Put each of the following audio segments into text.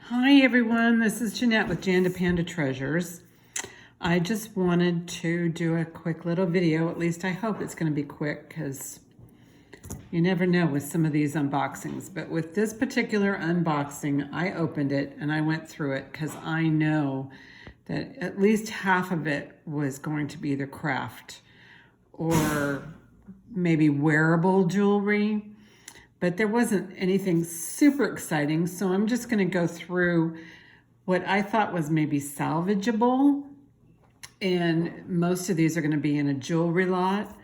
Hi everyone, this is Jeanette with Janda Panda Treasures. I just wanted to do a quick little video. At least I hope it's going to be quick because you never know with some of these unboxings. But with this particular unboxing, I opened it and I went through it because I know that at least half of it was going to be either craft or maybe wearable jewelry. But there wasn't anything super exciting, so I'm just going to go through what I thought was maybe salvageable, and most of these are going to be in a jewelry lot.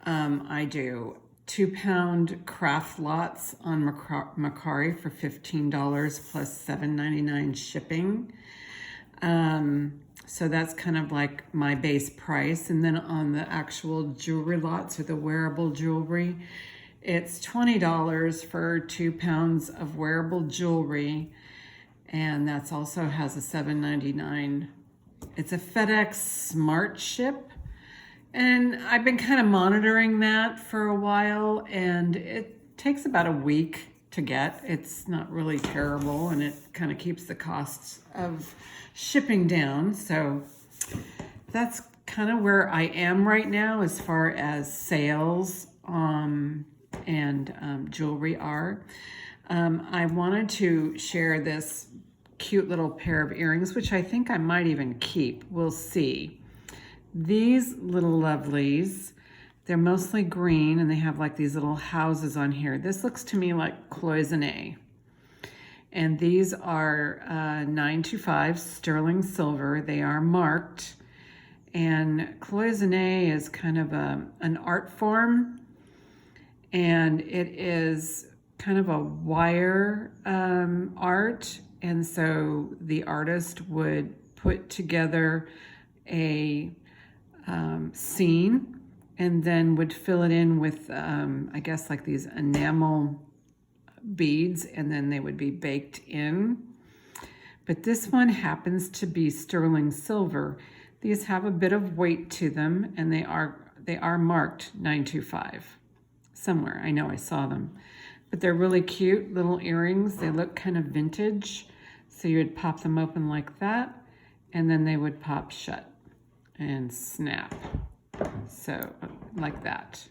I do 2-pound craft lots on Mercari for $15 plus $7.99 shipping. So that's kind of like my base price. And then on the actual jewelry lots or the wearable jewelry, it's $20 for 2 pounds of wearable jewelry, and that's also has a $7.99. It's a FedEx Smart Ship, and I've been kind of monitoring that for a while, and it takes about a week to get. It's not really terrible, and it kind of keeps the costs of shipping down. So that's kind of where I am right now as far as sales and jewelry are. I wanted to share this cute little pair of earrings, which I think I might even keep. We'll see. These little lovelies, they're mostly green and they have like these little houses on here. This looks to me like cloisonne. And these are 925 sterling silver. They are marked. And cloisonne is kind of an art form. And it is kind of a wire art. And so the artist would put together a scene and then would fill it in with, I guess, like these enamel beads, and then they would be baked in. But this one happens to be sterling silver. These have a bit of weight to them, and they are marked 925. Somewhere, I know I saw them. But they're really cute little earrings. They look kind of vintage. So you would pop them open like that, and then they would pop shut and snap. So like that.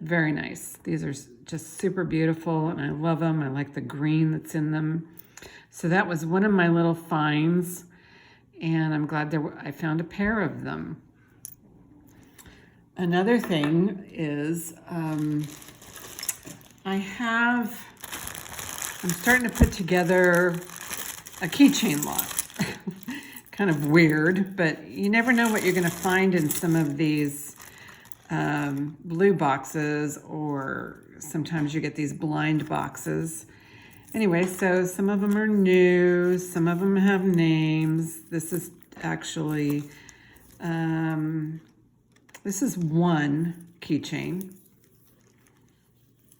Very nice. These are just super beautiful, and I love them. I like the green that's in them. So that was one of my little finds, and I'm glad I found a pair of them. Another thing is I'm starting to put together a keychain lot. Kind of weird, but you never know what you're going to find in some of these blue boxes, or sometimes you get these blind boxes. Anyway, so some of them are new, some of them have names. This is actually this is one keychain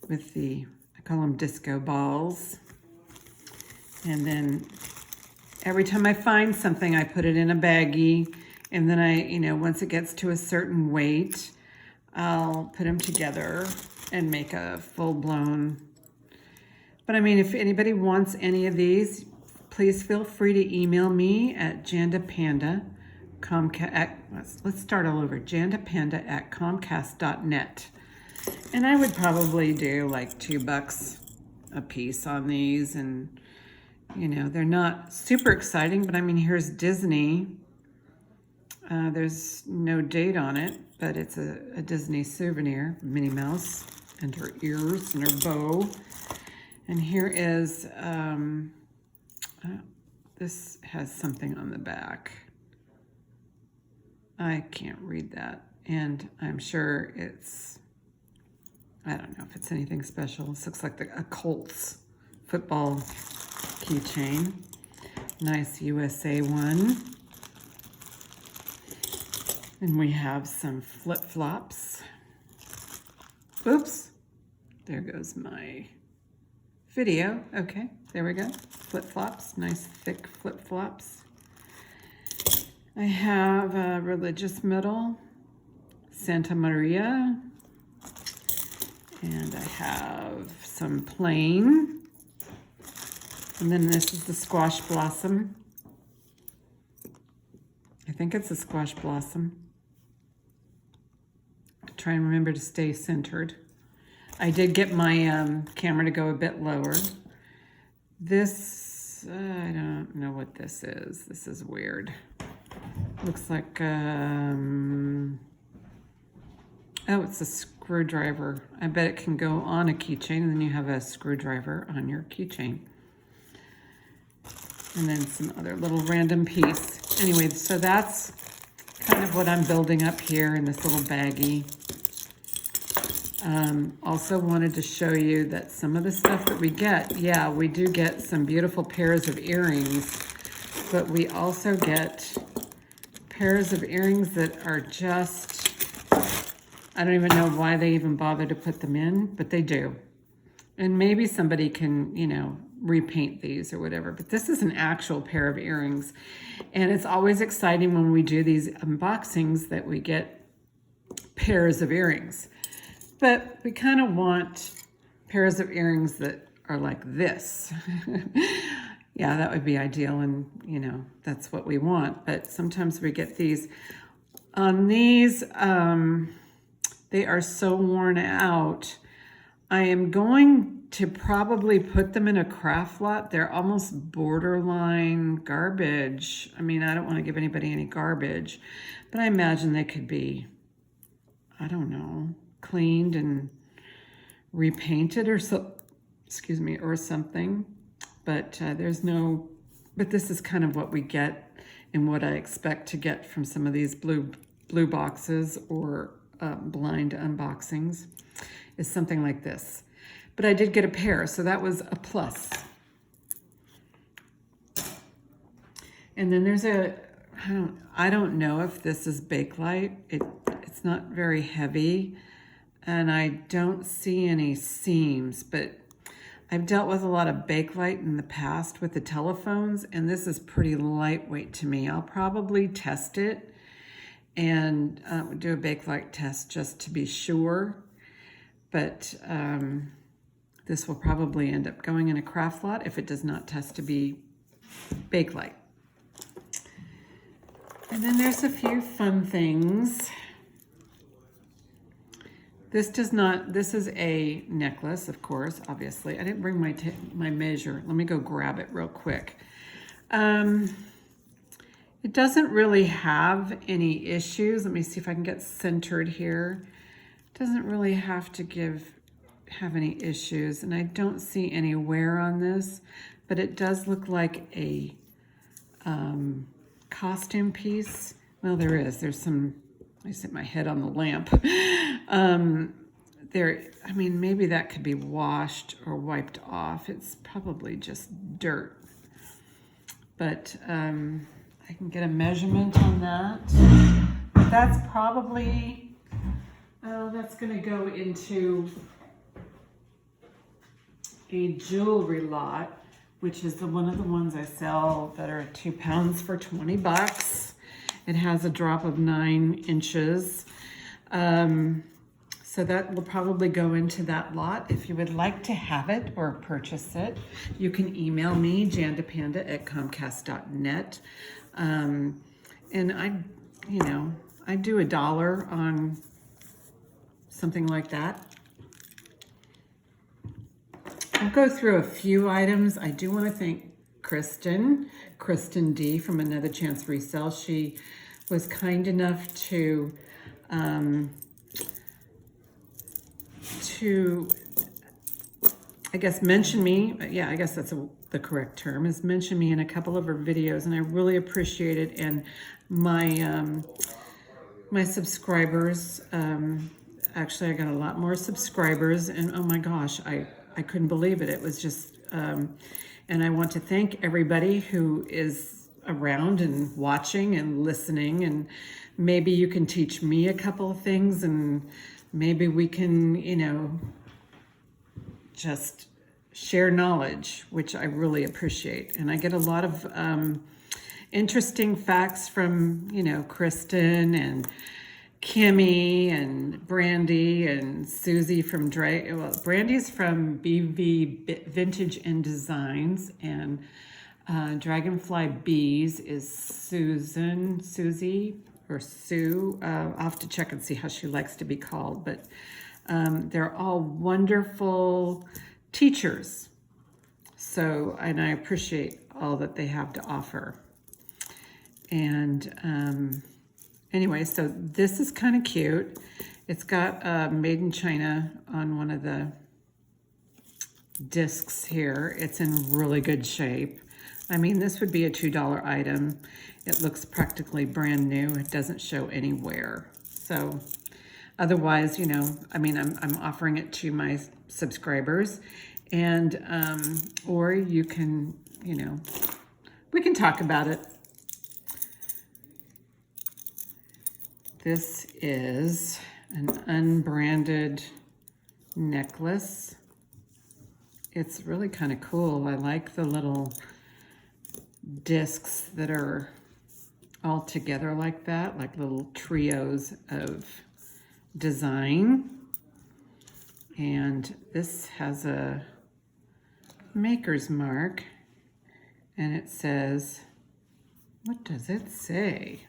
with I call them disco balls. And then every time I find something, I put it in a baggie. And then once it gets to a certain weight, I'll put them together and make a full-blown. But I mean, if anybody wants any of these, please feel free to email me at jandapanda. Let's start all over. jandapanda@comcast.net. And I would probably do like $2 a piece on these. And, they're not super exciting, but I mean, here's Disney. There's no date on it, but it's a Disney souvenir, Minnie Mouse and her ears and her bow. And here is, this has something on the back. I can't read that, and I'm sure I don't know if it's anything special. This looks like a Colts football keychain. Nice USA one. And we have some flip-flops. Oops, there goes my video. Okay, there we go. Flip-flops, nice thick flip-flops. I have a religious medal, Santa Maria, and I have some plain, And then this is the squash blossom. I think it's a squash blossom. Try and remember to stay centered. I did get my camera to go a bit lower. This, I don't know what this is. This is weird. Looks like, oh, it's a screwdriver. I bet it can go on a keychain, and then you have a screwdriver on your keychain. And then some other little random piece. Anyway, so that's kind of what I'm building up here in this little baggie. Also wanted to show you that some of the stuff that we get, yeah, we do get some beautiful pairs of earrings, but we also get pairs of earrings that are just, I don't even know why they even bother to put them in, but they do. And maybe somebody can, you know, repaint these or whatever, but this is an actual pair of earrings. And it's always exciting when we do these unboxings that we get pairs of earrings. But we kind of want pairs of earrings that are like this. Yeah, that would be ideal, and you know, that's what we want. But sometimes we get these. On these, they are so worn out. I am going to probably put them in a craft lot. They're almost borderline garbage. I mean, I don't want to give anybody any garbage, but I imagine they could be, I don't know, cleaned and repainted or so, excuse me, or something. But but this is kind of what we get and what I expect to get from some of these blue boxes or blind unboxings is something like this. But I did get a pair, so that was a plus. And then there's I don't know if this is Bakelite. It's not very heavy, and I don't see any seams, but I've dealt with a lot of Bakelite in the past with the telephones, and this is pretty lightweight to me. I'll probably test it and do a Bakelite test just to be sure. But this will probably end up going in a craft lot if it does not test to be Bakelite. And then there's a few fun things. This is a necklace, of course, obviously. I didn't bring my measure. Let me go grab it real quick. It doesn't really have any issues. Let me see if I can get centered here. It doesn't really have any issues, and I don't see any wear on this, but it does look like a costume piece. Well, there's some, I set my head on the lamp. I mean, maybe that could be washed or wiped off. It's probably just dirt. But I can get a measurement on that. But that's probably, that's gonna go into a jewelry lot, which is one of the ones I sell that are 2 pounds for 20 bucks. It has a drop of 9 inches. So that will probably go into that lot. If you would like to have it or purchase it, you can email me, jandapanda@comcast.net. And I do $1 on something like that. I'll go through a few items. I do want to thank Kristen D from Another Chance Resell. She was kind enough to I guess mention me. Yeah, I guess that's the correct term, is mention me in a couple of her videos, and I really appreciate it. And my my subscribers, actually I got a lot more subscribers, and oh my gosh, I couldn't believe it. It was just, and I want to thank everybody who is around and watching and listening, and maybe you can teach me a couple of things, and maybe we can, just share knowledge, which I really appreciate. And I get a lot of interesting facts from, Kristen Kimmy and Brandy and Susie from Brandy's from BV Vintage and Designs, and Dragonfly Bees is Susie, or Sue. I'll have to check and see how she likes to be called, but they're all wonderful teachers. So, and I appreciate all that they have to offer. And anyway, so this is kind of cute. It's got Made in China on one of the discs here. It's in really good shape. I mean, this would be a $2 item. It looks practically brand new. It doesn't show any wear. So otherwise, you know, I mean, I'm offering it to my subscribers, and or you can, you know, we can talk about it. This is an unbranded necklace. It's really kind of cool. I like the little discs that are all together like that, like little trios of design. And this has a maker's mark, and it says, what does it say?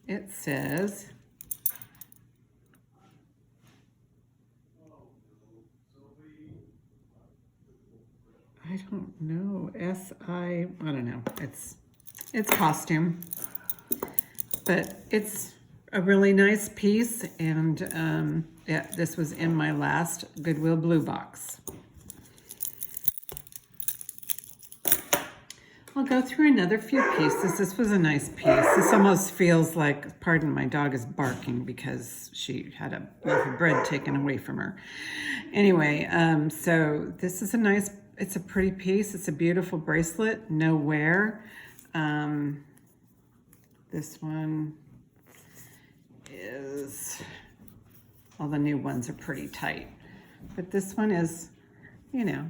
It says, I don't know, I don't know. It's costume, but it's a really nice piece, and yeah, this was in my last Goodwill Blue box. I'll go through another few pieces. This was a nice piece. This almost feels like, pardon, my dog is barking because she had a loaf of bread taken away from her. Anyway, so this is a nice, it's a pretty piece. It's a beautiful bracelet, no wear. This one is, all the new ones are pretty tight. But this one is, you know,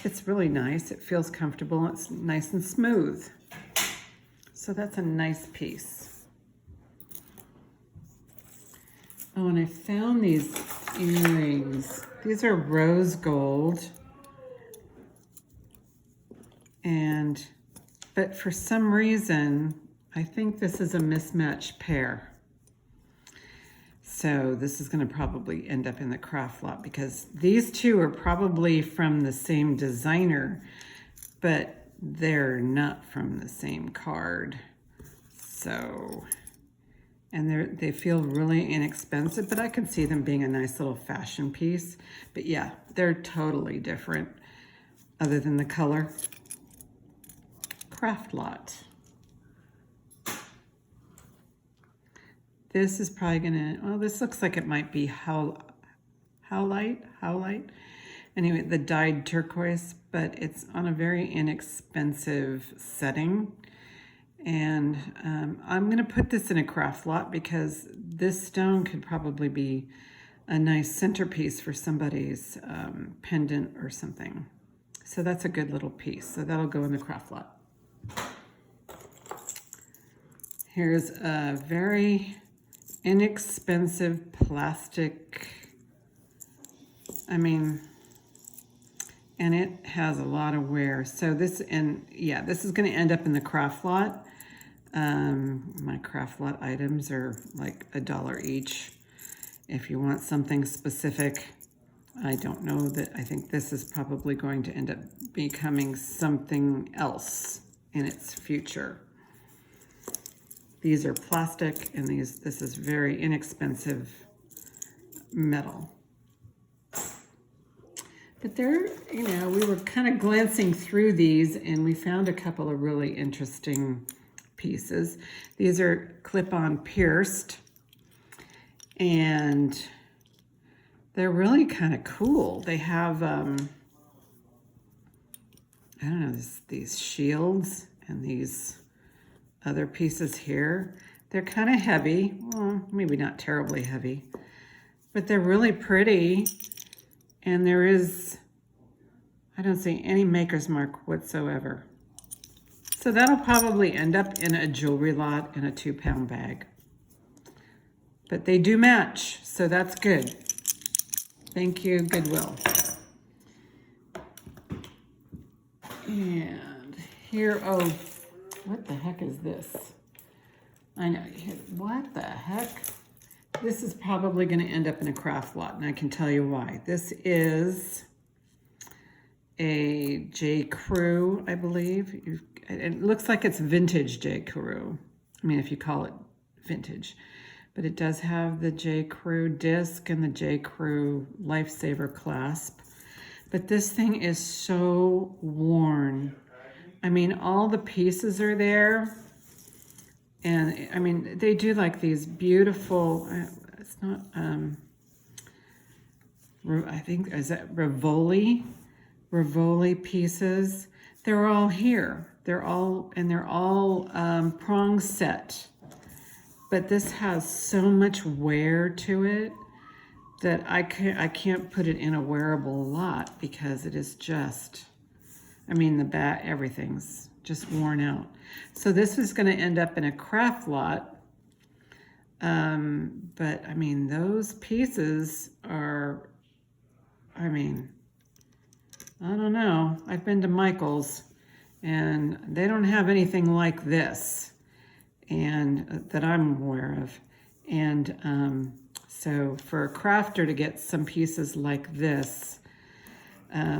it's really nice. It feels comfortable. It's nice and smooth. So that's a nice piece. Oh, and I found these earrings. These are rose gold. But for some reason, I think this is a mismatched pair. So this is going to probably end up in the craft lot, because these two are probably from the same designer, but they're not from the same card. So, and they feel really inexpensive, but I can see them being a nice little fashion piece. But yeah, they're totally different other than the color. Craft lot. This is probably gonna, well, this looks like it might be Howlite. Anyway, the dyed turquoise, but it's on a very inexpensive setting. And I'm gonna put this in a craft lot because this stone could probably be a nice centerpiece for somebody's pendant or something. So that's a good little piece. So that'll go in the craft lot. Here's a very inexpensive plastic, I mean, and it has a lot of wear. So this, and yeah, this is going to end up in the craft lot. My craft lot items are like $1 each. If you want something specific, I don't know, that I think this is probably going to end up becoming something else in its future. These are plastic, and this is very inexpensive metal. But they're, you know, we were kind of glancing through these, and we found a couple of really interesting pieces. These are clip-on pierced, and they're really kind of cool. They have, I don't know, these shields and these other pieces here. They're kind of heavy. Well, maybe not terribly heavy, but they're really pretty. And there is, I don't see any maker's mark whatsoever. So that'll probably end up in a jewelry lot in a 2-pound bag. But they do match, so that's good. Thank you, Goodwill. And here, oh, what the heck is this? I know, what the heck? This is probably going to end up in a craft lot, and I can tell you why. This is a J. Crew, I believe. It looks like it's vintage J. Crew. I mean, if you call it vintage. But it does have the J. Crew disc and the J. Crew Lifesaver clasp. But this thing is so worn. I mean, all the pieces are there. And I mean, they do like these beautiful, it's not, I think, is that Rivoli pieces. They're all here. They're all prong set. But this has so much wear to it that I can't put it in a wearable lot because it is just, I mean, the back, everything's just worn out. So this is going to end up in a craft lot. But I mean, those pieces are, I mean, I don't know. I've been to Michael's and they don't have anything like this, and that I'm aware of. And so for a crafter to get some pieces like this, I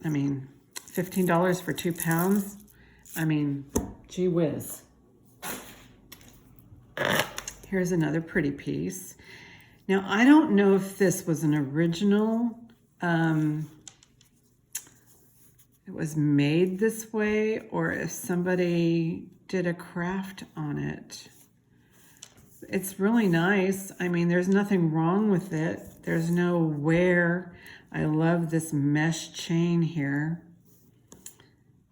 mean, $15 for 2 pounds. I mean, gee whiz. Here's another pretty piece. Now, I don't know if this was an original, it was made this way, or if somebody did a craft on it. It's really nice. I mean, there's nothing wrong with it. There's no wear. I love this mesh chain here.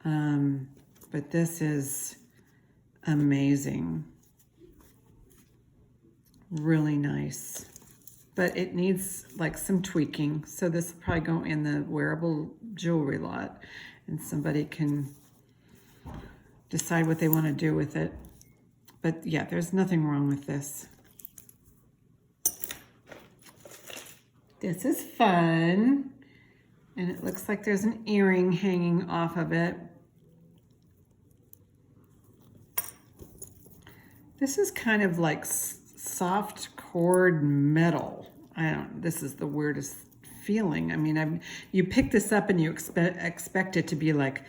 But this is amazing. Really nice. But it needs like some tweaking. So this will probably go in the wearable jewelry lot and somebody can decide what they want to do with it. But yeah, there's nothing wrong with this. This is fun. And it looks like there's an earring hanging off of it. This is kind of like soft cord metal. This is the weirdest feeling. I mean, you pick this up and you expect it to be like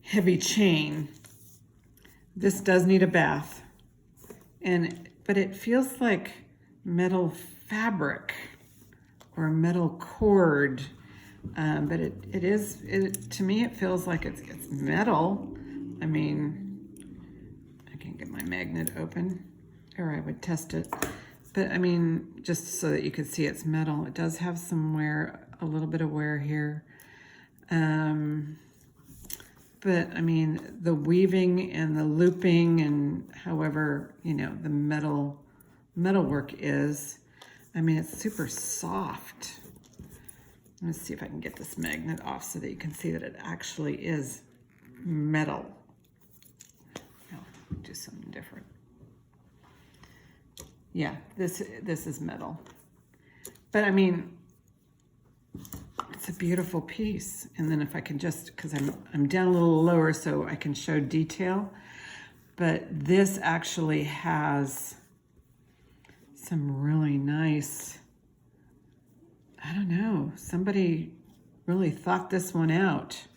heavy chain. This does need a bath, but it feels like metal fabric or metal cord. But to me, it feels like it's metal. I mean, I can't get my magnet open, or I would test it. But I mean, just so that you could see it's metal. It does have some wear, a little bit of wear here. But I mean, the weaving and the looping and however, you know, the metalwork is, I mean, it's super soft. Let me see if I can get this magnet off so that you can see that it actually is metal. No, do something different. Yeah, this is metal. But I mean, it's a beautiful piece. And then if I can just, because I'm down a little lower so I can show detail, but this actually has some really nice, I don't know, somebody really thought this one out.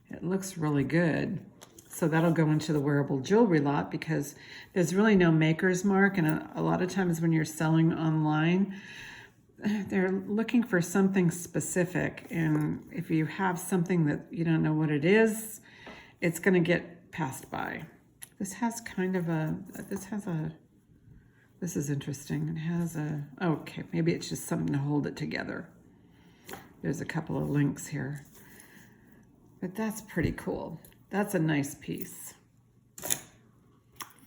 It looks really good. So that'll go into the wearable jewelry lot because there's really no maker's mark. And a lot of times when you're selling online, they're looking for something specific. And if you have something that you don't know what it is, it's going to get passed by. This has kind of this is interesting. It has okay, maybe it's just something to hold it together. There's a couple of links here. But that's pretty cool. That's a nice piece.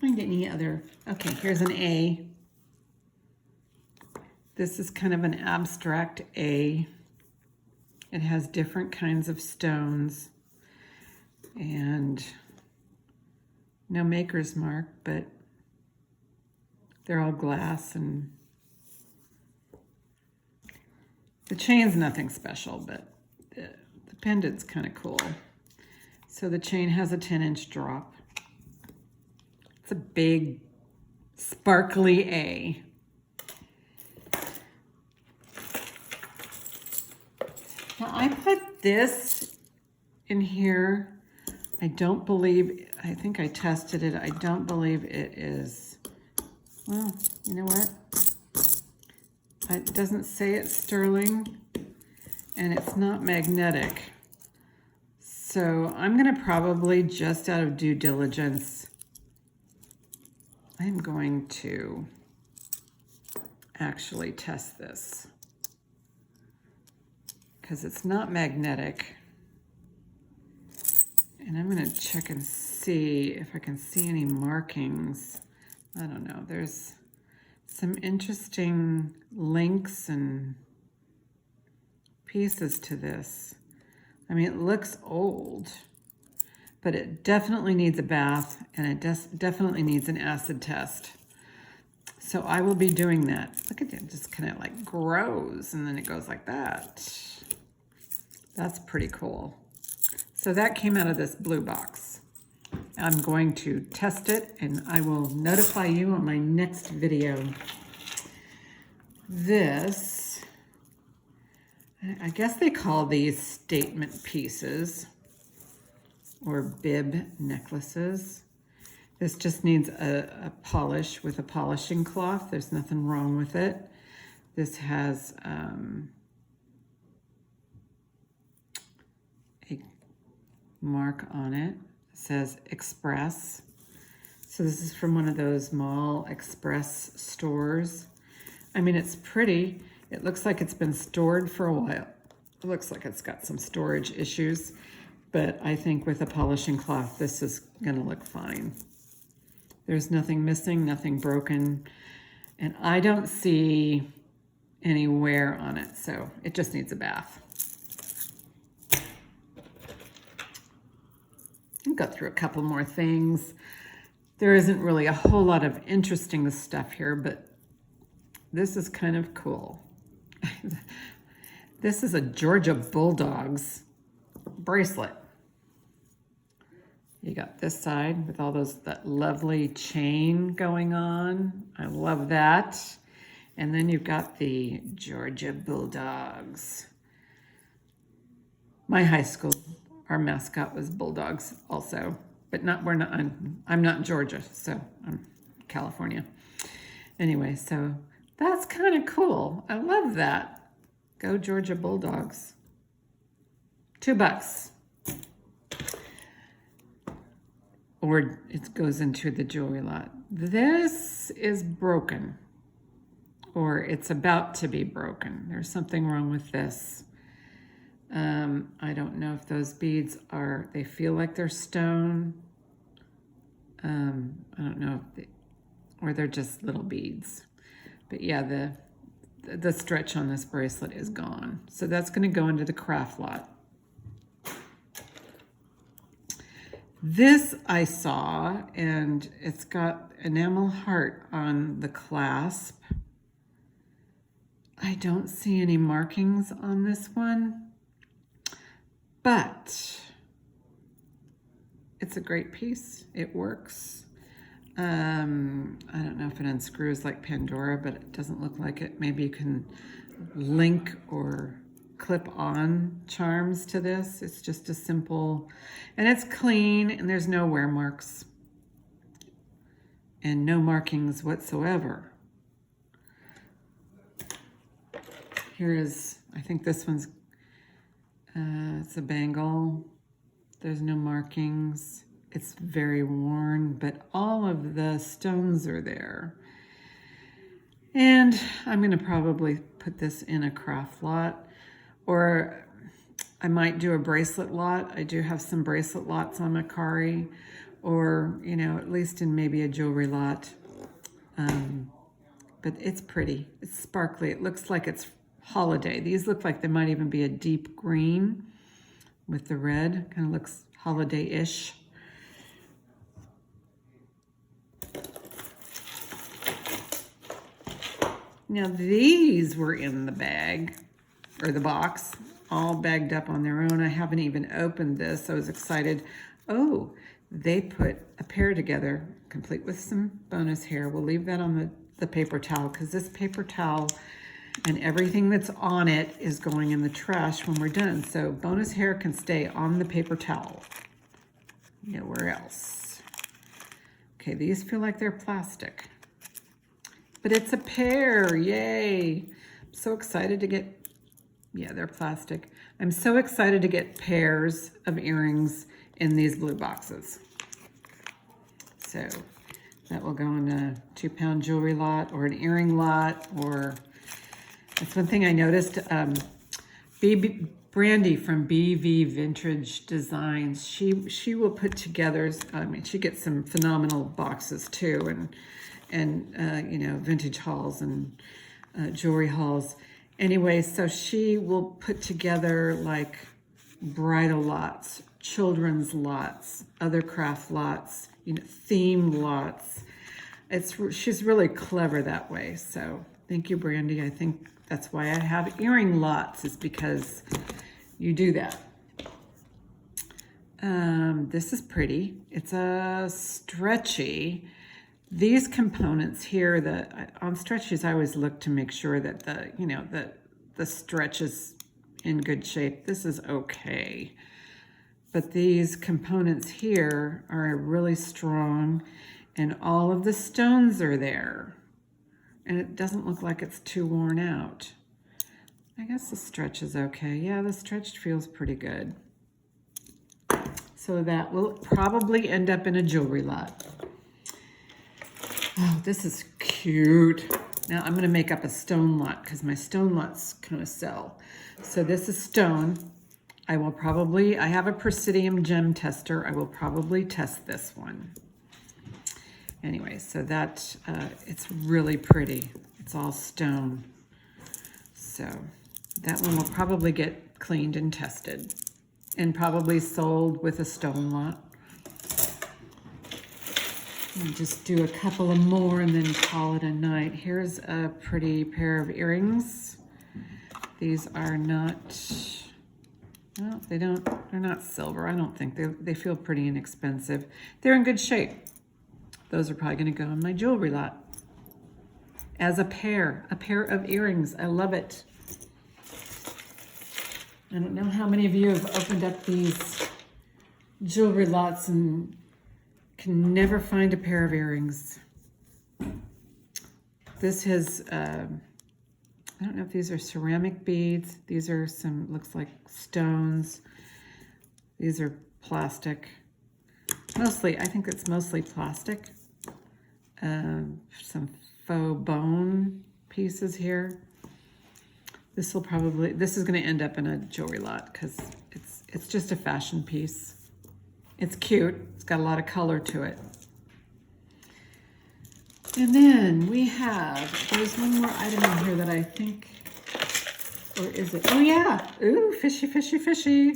Find any other, okay, here's an A. This is kind of an abstract A. It has different kinds of stones. And No maker's mark, but they're all glass, and the chain's nothing special, but the pendant's kind of cool. So the chain has a 10-inch drop. It's a big, sparkly A. Now I put this in here. I think I tested it. I don't believe it is, well, you know what? It doesn't say it's sterling, and it's not magnetic. So I'm gonna probably, just out of due diligence, I'm going to actually test this, because it's not magnetic. And I'm gonna check and see if I can see any markings. I don't know, there's some interesting links and pieces to this. I mean, it looks old, but it definitely needs a bath, and it definitely needs an acid test. So I will be doing that. Look at it, just kind of like grows, and then it goes like that. That's pretty cool. So that came out of this blue box. I'm going to test it, and I will notify you on my next video. This, I guess they call these statement pieces or bib necklaces. This just needs a polish with a polishing cloth. There's nothing wrong with it. This has a mark on it. It says Express. So this is from one of those mall express stores. I mean, it's pretty. It looks like it's been stored for a while. It looks like it's got some storage issues, but I think with a polishing cloth, this is gonna look fine. There's nothing missing, nothing broken, and I don't see any wear on it, so it just needs a bath. I'll go through a couple more things. There isn't really a whole lot of interesting stuff here, but this is kind of cool. This is a Georgia Bulldogs bracelet. You got this side with all that lovely chain going on. I love that. And then you've got the Georgia Bulldogs. My high school, our mascot was Bulldogs also, but I'm not in Georgia, so I'm California. Anyway, so that's kind of cool. I love that. Go Georgia Bulldogs. $2. Or it goes into the jewelry lot. This is broken, or it's about to be broken. There's something wrong with this. I don't know if those beads they feel like they're stone. I don't know or they're just little beads. But yeah, the stretch on this bracelet is gone. So that's gonna go into the craft lot. This I saw, and it's got enamel heart on the clasp. I don't see any markings on this one, but it's a great piece. It works. I don't know if it unscrews like Pandora, but it doesn't look like it. Maybe you can link or clip on charms to this. It's just a simple, and it's clean, and there's no wear marks and no markings whatsoever. Here is, I think this one's, it's a bangle. There's no markings. It's very worn, but all of the stones are there. And I'm gonna probably put this in a craft lot, or I might do a bracelet lot. I do have some bracelet lots on Mercari, or, you know, at least in maybe a jewelry lot. But it's pretty, it's sparkly. It looks like it's holiday. These look like they might even be a deep green with the red. Kind of looks holiday-ish. Now these were in the bag, or the box, all bagged up on their own. I haven't even opened this. I was excited. Oh, they put a pair together, complete with some bonus hair. We'll leave that on the paper towel, because this paper towel and everything that's on it is going in the trash when we're done. So bonus hair can stay on the paper towel, nowhere else. Okay, these feel like they're plastic, but it's a pair, yay. I'm so excited to get, yeah, they're plastic. I'm so excited to get pairs of earrings in these blue boxes. So that will go in a 2-pound jewelry lot or an earring lot, or that's one thing I noticed. Brandy from BV Vintage Designs, she will put together, I mean, she gets some phenomenal boxes too, and you know, vintage hauls and jewelry hauls. Anyway, so she will put together like bridal lots, children's lots, other craft lots, you know, themed lots. She's really clever that way. So thank you, Brandy. I think that's why I have earring lots, is because you do that. This is pretty. It's a stretchy. These components here, on stretchies, I always look to make sure that the stretch is in good shape. This is okay. But these components here are really strong, and all of the stones are there. And it doesn't look like it's too worn out. I guess the stretch is okay. Yeah, the stretch feels pretty good. So that will probably end up in a jewelry lot. Oh, this is cute. Now I'm gonna make up a stone lot, because my stone lots kind of sell. So this is stone. I have a Presidium gem tester. I will probably test this one. Anyway, so that, it's really pretty. It's all stone. So that one will probably get cleaned and tested, and probably sold with a stone lot. And just do a couple of more and then call it a night. Here's a pretty pair of earrings. These are not, well, they're not silver, I don't think. They feel pretty inexpensive. They're in good shape. Those are probably gonna go in my jewelry lot as a pair of earrings. I love it. I don't know how many of you have opened up these jewelry lots and can never find a pair of earrings. This has, I don't know if these are ceramic beads. These are some, looks like stones. These are plastic. Mostly, I think it's mostly plastic. Some faux bone pieces here. This is going to end up in a jewelry lot, because it's just a fashion piece. It's cute. It's got a lot of color to it. And then we have, there's one more item in here that I think, or is it? Oh yeah. Ooh, fishy, fishy, fishy.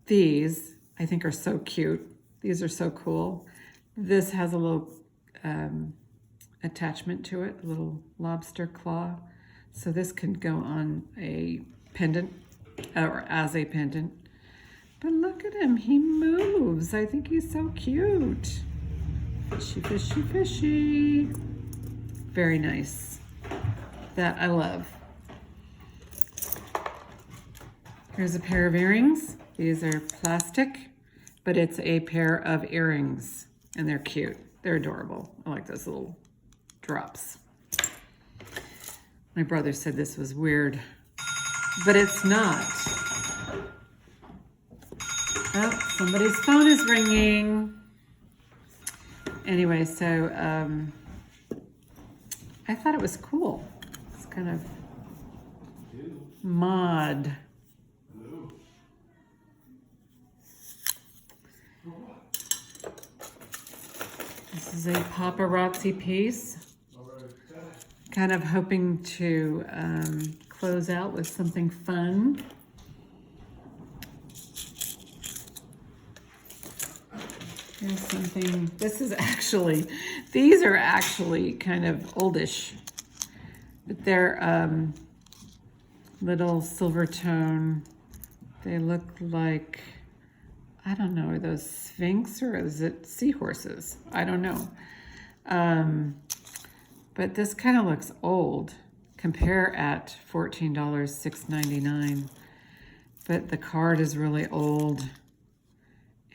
These I think are so cute. These are so cool. This has a little attachment to it, a little lobster claw. So this can go on a pendant, or as a pendant. But look at him, he moves. I think he's so cute. Fishy, fishy, fishy. Very nice. That I love. Here's a pair of earrings. These are plastic, but it's a pair of earrings, and they're cute. They're adorable. I like those little drops. My brother said this was weird, but it's not. Oh, somebody's phone is ringing. Anyway, so I thought it was cool. It's kind of mod. This is a paparazzi piece. Kind of hoping to close out with something fun. Here's something, these are actually kind of oldish. But they're little silver tone. They look like, I don't know, are those Sphinx or is it seahorses? I don't know. But this kind of looks old. Compare at $14, $6.99. But the card is really old.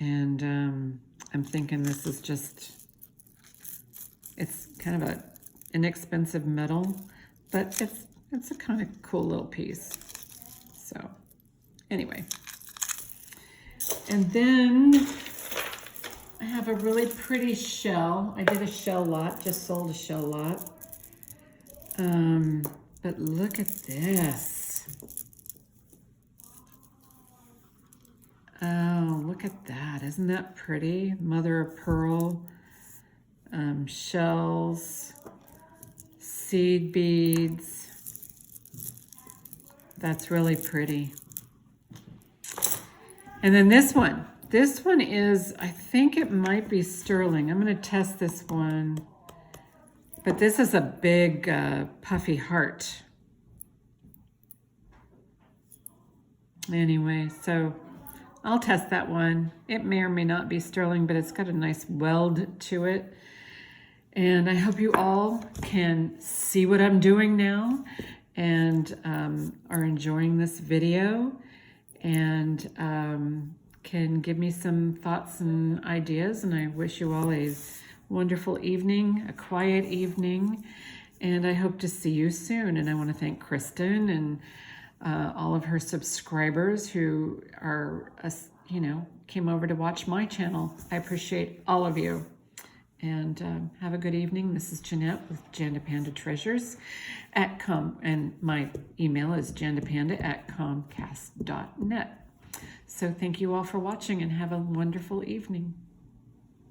And I'm thinking this is just, it's kind of a inexpensive metal, but it's a kind of cool little piece. So anyway. And then I have a really pretty shell. I did a shell lot, just sold a shell lot. But look at this. Oh, look at that. Isn't that pretty? Mother of pearl, shells, seed beads. That's really pretty. And then this one. This one is, I think it might be sterling. I'm going to test this one. But this is a big puffy heart. Anyway, so I'll test that one. It may or may not be sterling, but it's got a nice weld to it. And I hope you all can see what I'm doing now and are enjoying this video and can give me some thoughts and ideas. And I wish you all a wonderful evening, a quiet evening, and I hope to see you soon. And I want to thank Kristen and all of her subscribers who are, came over to watch my channel. I appreciate all of you. And have a good evening. This is Jeanette with Janda Panda Treasures and my email is jandapanda@comcast.net. So thank you all for watching and have a wonderful evening.